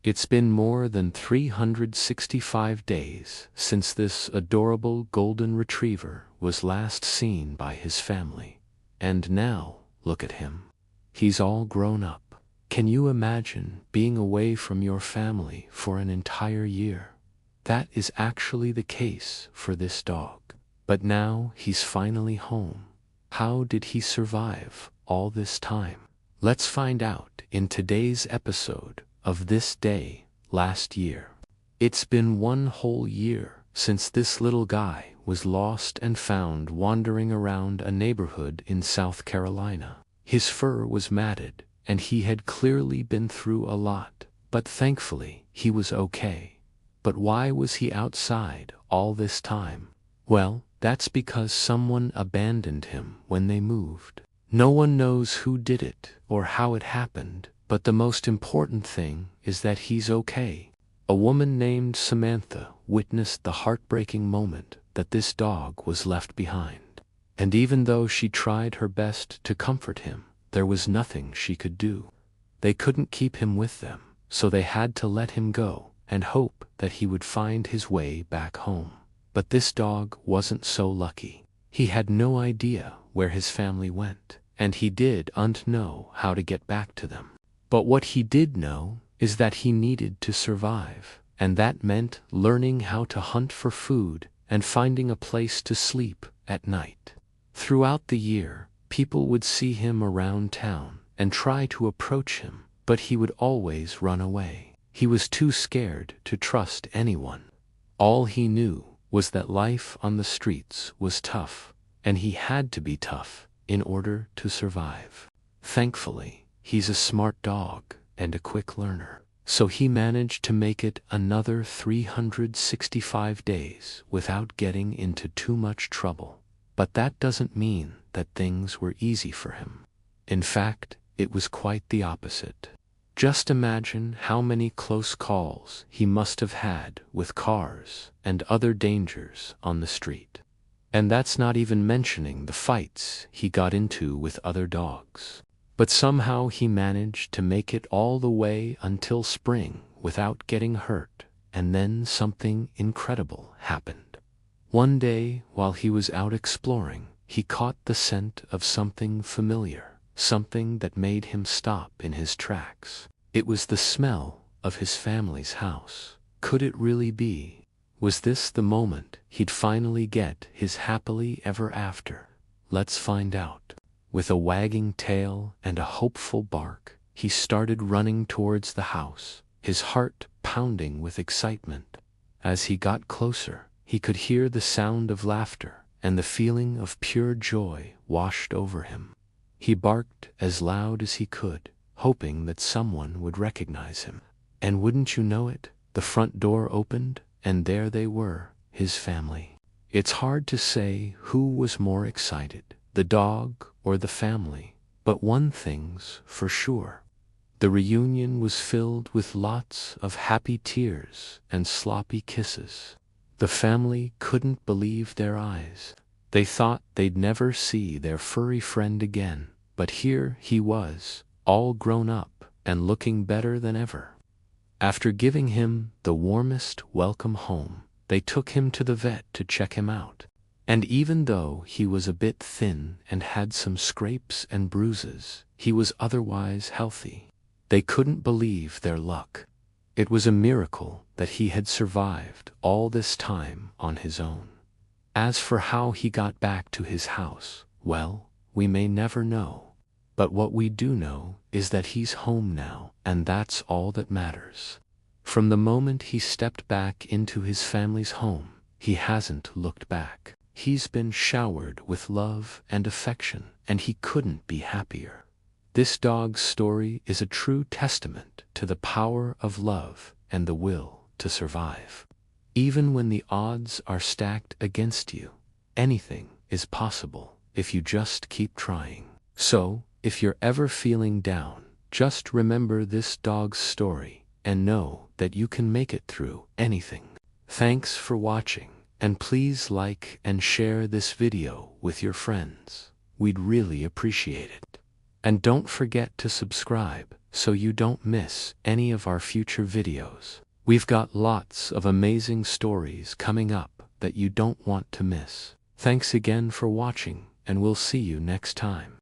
It's been more than 365 days since this adorable golden retriever was last seen by his family. And now, look at him. He's all grown up. Can you imagine being away from your family for an entire year? That is actually the case for this dog. But now he's finally home. How did he survive all this time? Let's find out in today's episode of This Day Last Year. It's been one whole year since this little guy was lost and found wandering around a neighborhood in South Carolina. His fur was matted, and he had clearly been through a lot, but thankfully he was okay. But why was he outside all this time? Well, that's because someone abandoned him when they moved. No one knows who did it or how it happened, but the most important thing is that he's okay. A woman named Samantha witnessed the heartbreaking moment that this dog was left behind. And even though she tried her best to comfort him, there was nothing she could do. They couldn't keep him with them, so they had to let him go and hope that he would find his way back home. But this dog wasn't so lucky. He had no idea where his family went, and he didn't know how to get back to them. But what he did know is that he needed to survive, and that meant learning how to hunt for food and finding a place to sleep at night. Throughout the year, people would see him around town and try to approach him, but he would always run away. He was too scared to trust anyone. All he knew was that life on the streets was tough, and he had to be tough in order to survive. Thankfully, he's a smart dog and a quick learner, so he managed to make it another 365 days without getting into too much trouble. But that doesn't mean that things were easy for him. In fact, it was quite the opposite. Just imagine how many close calls he must have had with cars and other dangers on the street. And that's not even mentioning the fights he got into with other dogs. But somehow he managed to make it all the way until spring without getting hurt, and then something incredible happened. One day, while he was out exploring, he caught the scent of something familiar. Something that made him stop in his tracks. It was the smell of his family's house. Could it really be? Was this the moment he'd finally get his happily ever after? Let's find out. With a wagging tail and a hopeful bark, he started running towards the house, his heart pounding with excitement. As he got closer, he could hear the sound of laughter, and the feeling of pure joy washed over him. He barked as loud as he could, hoping that someone would recognize him. And wouldn't you know it, the front door opened, and there they were, his family. It's hard to say who was more excited, the dog or the family, but one thing's for sure. The reunion was filled with lots of happy tears and sloppy kisses. The family couldn't believe their eyes. They thought they'd never see their furry friend again, but here he was, all grown up and looking better than ever. After giving him the warmest welcome home, they took him to the vet to check him out. And even though he was a bit thin and had some scrapes and bruises, he was otherwise healthy. They couldn't believe their luck. It was a miracle that he had survived all this time on his own. As for how he got back to his house, well, we may never know. But what we do know is that he's home now, and that's all that matters. From the moment he stepped back into his family's home, he hasn't looked back. He's been showered with love and affection, and he couldn't be happier. This dog's story is a true testament to the power of love and the will to survive. Even when the odds are stacked against you, anything is possible if you just keep trying. So, if you're ever feeling down, just remember this dog's story and know that you can make it through anything. Thanks for watching, and please like and share this video with your friends. We'd really appreciate it. And don't forget to subscribe so you don't miss any of our future videos. We've got lots of amazing stories coming up that you don't want to miss. Thanks again for watching, and we'll see you next time.